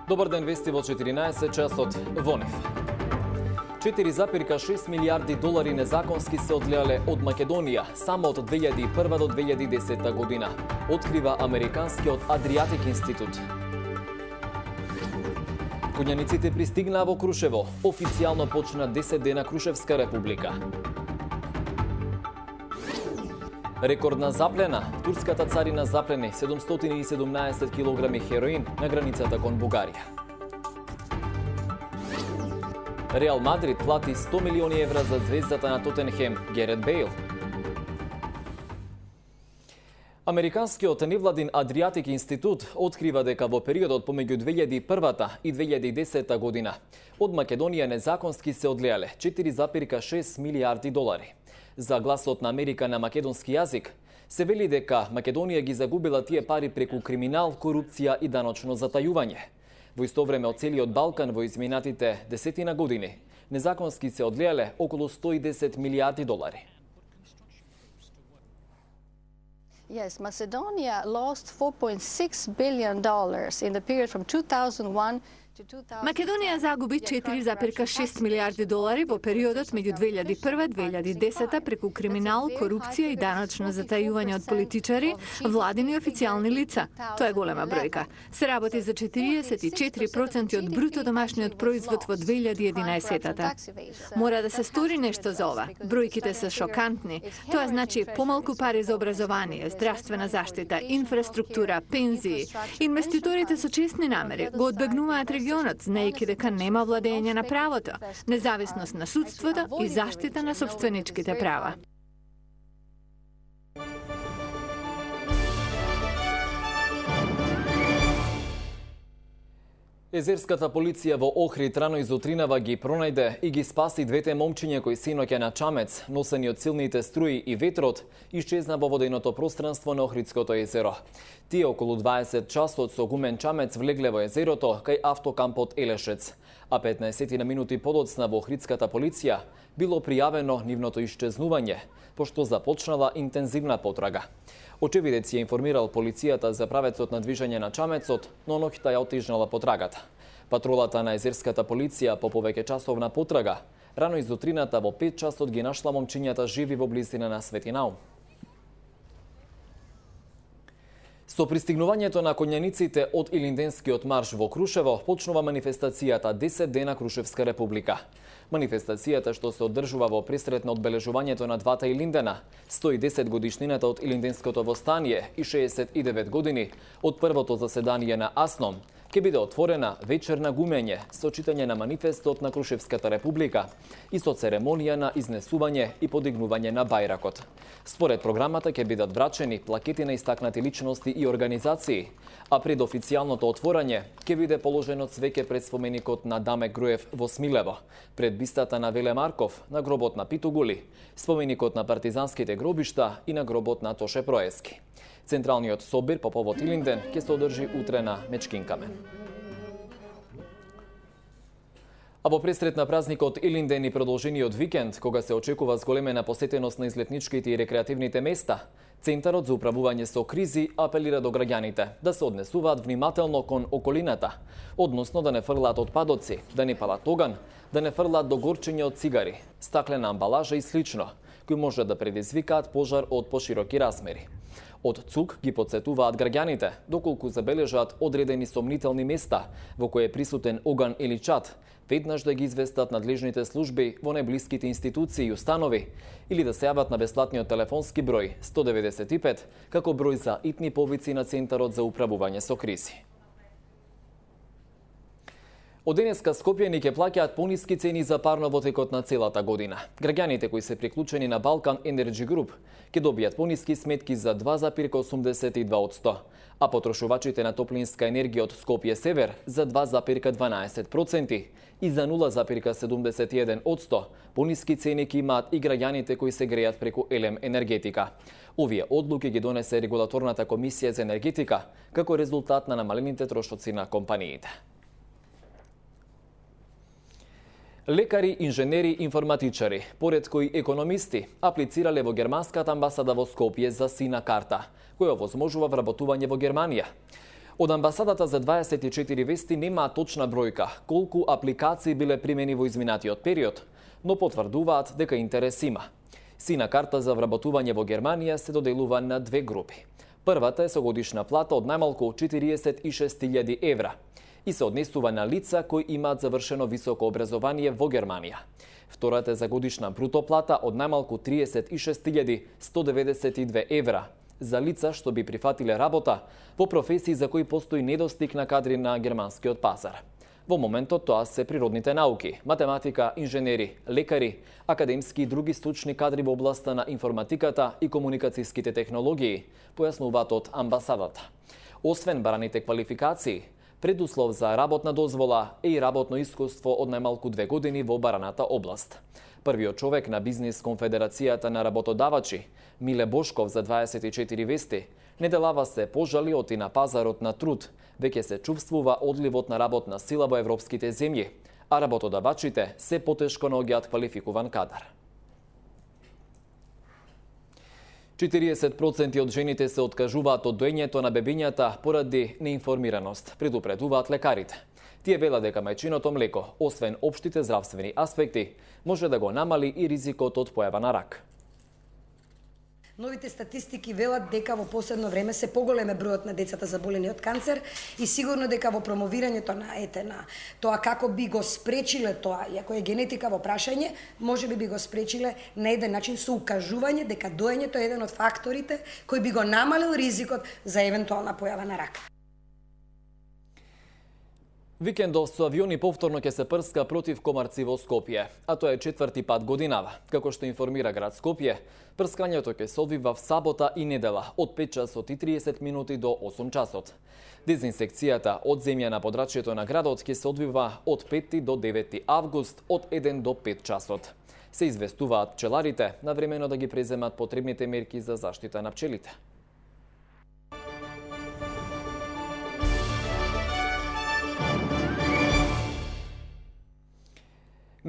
Добар ден, вести во 14 часот во НИФ. 4,6 милиарди долари незаконски се одлеале од Македонија само од 2001 до 2010 година, открива Американскиот Адриатик институт. Конјаниците пристигнаа во Крушево, официјално почна 10 дена Крушевска република. Рекордна заплена. Турската царина заплени 717 килограми хероин на границата кон Бугарија. Реал Мадрид плати 100 милиони евра за звездата на Тотенхем, Герет Бейл. Американскиот невладин Адриатик институт открива дека во периодот помеѓу 2001 и 2010 година од Македонија незаконски се одлеале 4,6 милиарди долари. За гласот на Америка на македонски јазик се вели дека Македонија ги загубила тие пари преку криминал, корупција и даночно затајување. Во исто време од целиот Балкан во изминатите десетина години незаконски се одлеале околу 110 милиарди долари. Yes, Macedonia lost $4.6 billion in the period from 2001 Македонија загуби 4,6 милиарди долари во периодот меѓу 2001-2010 преку криминал, корупција и даночно затајување од политичари, владини и официјални лица. Тоа е голема бројка. Се работи за 44% од бруто домашниот производ во 2011-та. Мора да се стори нешто за ова. Бројките се шокантни. Тоа значи помалку пари за образование, здравствена заштита, инфраструктура, пензии. Инвеститорите со честни намери го одбегнуваат регионот, знаејќи дека нема владење на правото, независност на судството и заштита на сопственичките права. Езерската полиција во Охрид рано изутринава ги пронајде и ги спаси двете момчиња кои синоќа на Чамец, носени од силните струи и ветрот, исчезна во воденото пространство на Охридското езеро. Тие околу 20 часот со гумен Чамец влегле во езерото кај автокампот Елешец, а 15 на минути подоцна во Охридската полиција било пријавено нивното исчезнување, пошто започнала интензивна потрага. Очевидец ја информирал полицијата за правецот на движење на Чамецот, но ноќта ја отежнала потрагата. Патролата на езерската полиција по повеќе часовна потрага рано изутрината во 5 часот ги нашла момчињата живи во близина на Свети Наум. Со пристигнувањето на конјаниците од Илинденскиот марш во Крушево почнува манифестацијата 10 дена Крушевска република. Манифестацијата што се одржува во пресрет на одбележувањето на двата Илиндена, 110 годишнината од Илинденското востание и 69 години од првото заседание на АСНОМ, ќе биде отворена вечер на гумење со читање на манифестот на Крушевската република и со церемонија на изнесување и подигнување на бајракот. Според програмата ќе бидат врачени плакети на истакнати личности и организации, а пред официјалното отворање ќе биде положено цвеќе пред споменикот на Даме Груев во Смилево, пред бистата на Веле Марков, на гробот на Питу Гули, споменикот на партизанските гробишта и на гробот на Тоше Проески. Централниот собир по повод Илинден ќе се одржи утре на Мечкин камен. А во пресрет на празникот Илинден и продолжениот викенд, кога се очекува зголемена посетеност на излетничките и рекреативните места, Центарот за управување со кризи апелира до граѓаните да се однесуваат внимателно кон околината, односно да не фрлаат отпадоци, да не палат оган, да не фрлаат до горчење од цигари, стаклена амбалажа и слично, кои може да предизвикаат пожар од пошироки размери. Од ЦУК ги подсетуваат граѓаните доколку забележаат одредени сомнителни места во кои е присутен оган или чад, веднаш да ги известат надлежните служби во најблиските институции и установи или да се јават на бесплатниот телефонски број 195 како број за итни повици на Центарот за управување со кризи. Од денеска скопјани ќе плаќаат пониски цени за парно во текот на целата година. Граѓаните кои се приклучени на Балкан Energy Group ќе добијат пониски сметки за 2,82%, а потрошувачите на топлинска енергија од Скопје Север за 2,12% и за 0,71% пониски цени ќе имаат и граѓаните кои се грејат преку Елем енергетика. Овие одлуки ги донесе регулаторната комисија за енергетика како резултат на намалените трошоци на компаниите. Лекари, инженери, информатичари, поред кои економисти, аплицирале во германската амбасада во Скопје за сина карта, која овозможува вработување во Германија. Од амбасадата за 24 вести нема точна бројка колку апликации биле примени во изминатиот период, но потврдуваат дека интерес има. Сина карта за вработување во Германија се доделува на две групи. Првата е со годишна плата од најмалку 46.000 евра и се однесува на лица кои имаат завршено високо образование во Германија. Втората е за годишна бруто плата од најмалку 36.192 евра за лица што би прифатиле работа во професии за кои постои недостиг на кадри на германскиот пазар. Во моментот тоа се природните науки, математика, инженери, лекари, академски и други стручни кадри во областа на информатиката и комуникацијските технологии, појаснуваат од амбасадата. Освен бараните квалификации, предуслов за работна дозвола е и работно искуство од најмалку 2 години во бараната област. Првиот човек на Бизнис конфедерацијата на работодавачи, Миле Бошков за 24 вести, неделава се пожалиот и на пазарот на труд, веќе се чувствува одливот на работна сила во европските земји, а работодавачите се потешко наоѓаат квалификуван кадар. 40% од жените се откажуваат од доењето на бебињата поради неинформираност, предупредуваат лекарите. Тие велат дека мајчиното млеко, освен општите здравствени аспекти, може да го намали и ризикот од појава на рак. Новите статистики велат дека во последно време се поголем е бројот на децата заболени од канцер и сигурно дека во промовирањето на тоа како би го спречиле тоа, иако е генетика во прашање, може би го спречиле на еден начин со укажување дека доењето е еден од факторите кој би го намалил ризикот за евентуална појава на рак. Викендов со авиони повторно ќе се прска против комарци во Скопје, а тоа е 4ти пат годинава. Како што информира град Скопје, прскањето ќе се одвива в сабота и недела од 5 часот и 30 минути до 8 часот. Дезинсекцијата од земја на подрачјето на градот ќе се одвива од 5 до 9 август од 1 до 5 часот. Се известуваат пчеларите навремено да ги преземат потребните мерки за заштита на пчелите.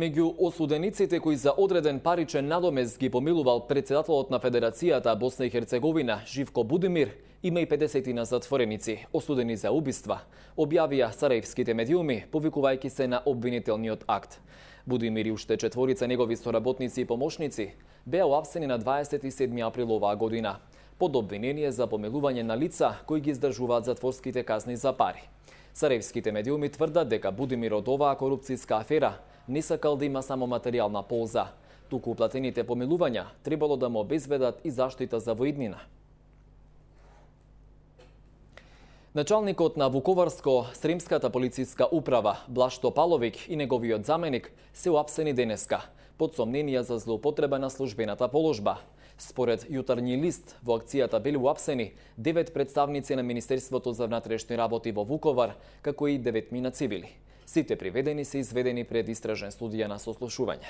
Меѓу осудениците кои за одреден паричен надомест ги помилувал председателот на Федерацијата Босна и Херцеговина Живко Будимир, има и 50 затвореници, осудени за убиства, објавија сараевските медиуми, повикувајќи се на обвинителниот акт. Будимир и уште 4 негови соработници и помошници беа уапсени на 27 април оваа година, под обвинение за помилување на лица кои ги издржуваат затворските казни за пари. Сараевските медиуми тврдат дека Будимир од оваа корупцијска афера не сакал да има само материјална полза, туку уплатените помилувања требало да му обезбедат и заштита за воиднина. Началникот на Вуковарско-Сремската полициска управа Блашто Паловик и неговиот заменик се уапсени денеска под сомненија за злоупотреба на службената положба. Според Јутарњи лист, во акцијата били уапсени 9 представници на Министерството за внатрешни работи во Вуковар, како и 9 цивили. Сите приведени се изведени пред истражен студија на сослушување.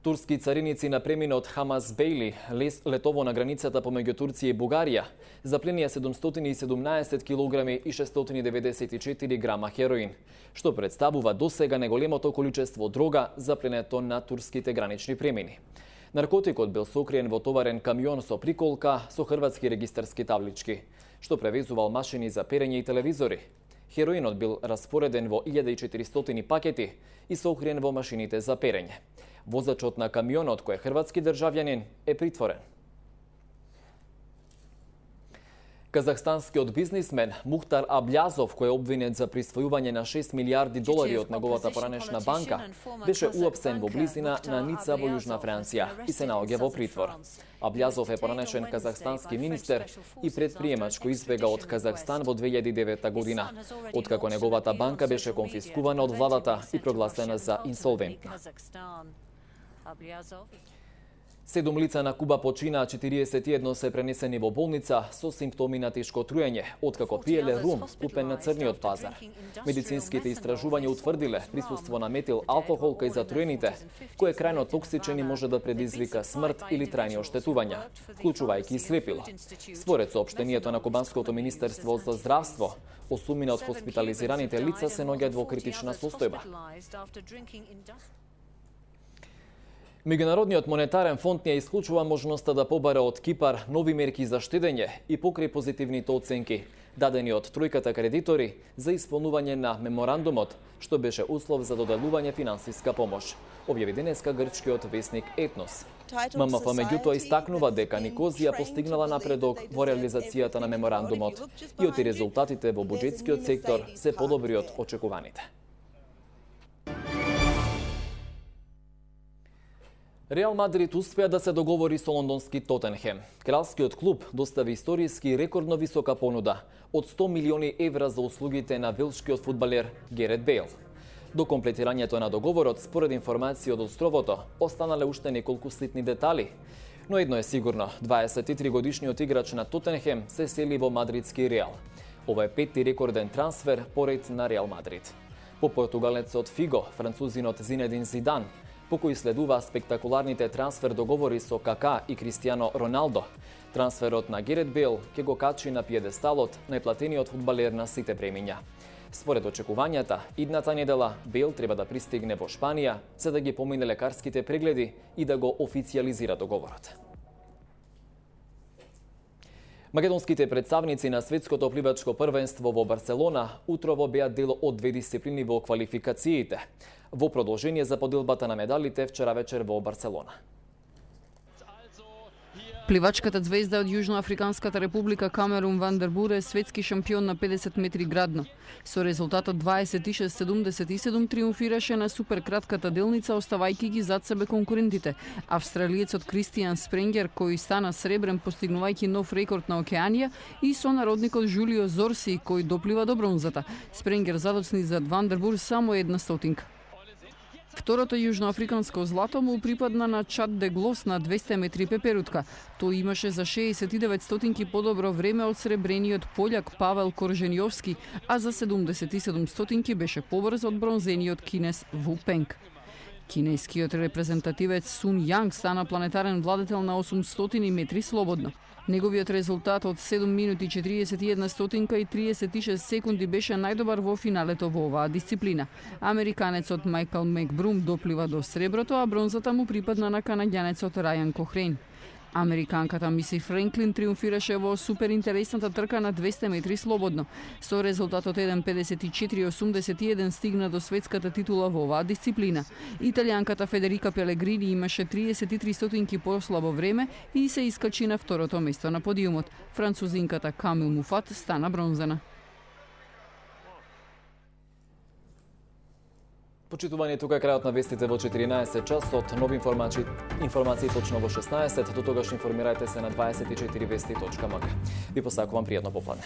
Турски цариници на преминот Хамас Бейли летово на границата помеѓу Турција и Бугарија запленија 717 килограми и 694 грама хероин, што представува досега најголемото количество дрога запленето на турските гранични премини. Наркотикот бил сокриен во товарен камион со приколка со хрватски регистарски таблички, што превезувал машини за перење и телевизори. Хероинот бил распореден во 1400 пакети и сокриен во машините за перење. Возачот на камионот, кој е хрватски државјанин, е притворен. Казахстанскиот бизнисмен Мухтар Аблјазов, кој е обвинет за присвојување на 6 милиарди долари од неговата поранешна банка, беше уапсен во близина на Ница во Јужна Франција и се наоѓа во притвор. Аблјазов е поранешен казахстански министер и предприемачко избега од Казахстан во 2009 година, откако неговата банка беше конфискувана од владата и прогласена за инсолвентна. 7 лица на Куба почина, 41 се пренесени во болница со симптоми на тешко труење, откако пиеле рум купен на црниот пазар. Медицинските истражувања утврдиле присуство на метил алкохол кај затруените, кој е крајно токсичен и може да предизвика смрт или трајни оштетувања, вклучувајќи и слепило. Според соопштението на Кубанското министерство за здравство, 8 од хоспитализираните лица се наоѓаат во критична состојба. Меѓународниот монетарен фонд не исклучува можноста да побара од Кипар нови мерки за штедење и покрај позитивните оценки дадени од тројката кредитори за исполнување на меморандумот, што беше услов за доделување финансиска помош, објави денеска грчкиот весник Етнос. ММФ меѓутоа истакнува дека Никозија постигнала напредок во реализацијата на меморандумот и оти резултатите во буџетскиот сектор се подобри од очекуваните. Реал Мадрид успеа да се договори со лондонски Тотенхем. Кралскиот клуб достави историски рекордно висока понуда од 100 милиони евра за услугите на велшкиот фудбалер Герет Бейл. До комплетирањето на договорот, според информации од островото, останале уште неколку ситни детали. Но едно е сигурно, 23-годишниот играч на Тотенхем се сели во мадридски Реал. Ова е петти рекорден трансфер поред на Реал Мадрид. По португалецот Фиго, французинот Зинедин Зидан, по кои следува спектакуларните трансфер договори со Кака и Кристијано Роналдо. Трансферот на Герет Бейл ќе го качи на пиедесталот најплатениот фудбалер на сите времиња. Според очекувањата, идната недела Бейл треба да пристигне во Шпанија за да ги помине лекарските прегледи и да го официјализира договорот. Македонските представници на светското пливачко првенство во Барселона утрово беа дел од две дисциплини во квалификациите. Во продолжение за поделбата на медалите вчера вечер во Барселона. Пливачката звезда од Јужноафриканската република Камерун Вандербур е светски шампион на 50 метри градно. Со резултатот 26-77 триумфираше на суперкратката делница, оставајќи ги зад себе конкурентите. Австралиецот Кристијан Спренгер, кој стана сребрен постигнувајќи нов рекорд на Океанија, и сонародникот Жулио Зорси, кој доплива до бронзата. Спренгер задоцни зад Вандербур само една стотинка. Второто јужноафриканско злато му припадна на Чад де Глос на 200 метри пеперутка. Тој имаше за 69 стотинки подобро време од сребрениот пољак Павел Корженјовски, а за 77 стотинки беше побрз од бронзениот кинез Ву Пенг. Кинескиот репрезентативец Сун Јанг стана планетарен владетел на 800 метри слободно. Неговиот резултат од 7 минути 41 стотинка и 36 секунди беше најдобар во финалето во оваа дисциплина. Американецот Мајкл Мекбрум доплива до среброто, а бронзата му припадна на канаѓанецот Рајан Кохрейн. Американката Миси Френклин триумфираше во суперинтересната трка на 200 метри слободно. Со резултатот 1:54.81 стигна до светската титула во оваа дисциплина. Италијанката Федерика Пелегрини имаше 33 стотинки послабо време и се искачи на второто место на подиумот. Французинката Камил Муфат стана бронзана. Почитувани, тука е крајот на вестите во 14 часот. Нови информации точно во 16. До тогаш информирајте се на 24vesti.mk. Ви посакувам пријатно попладне.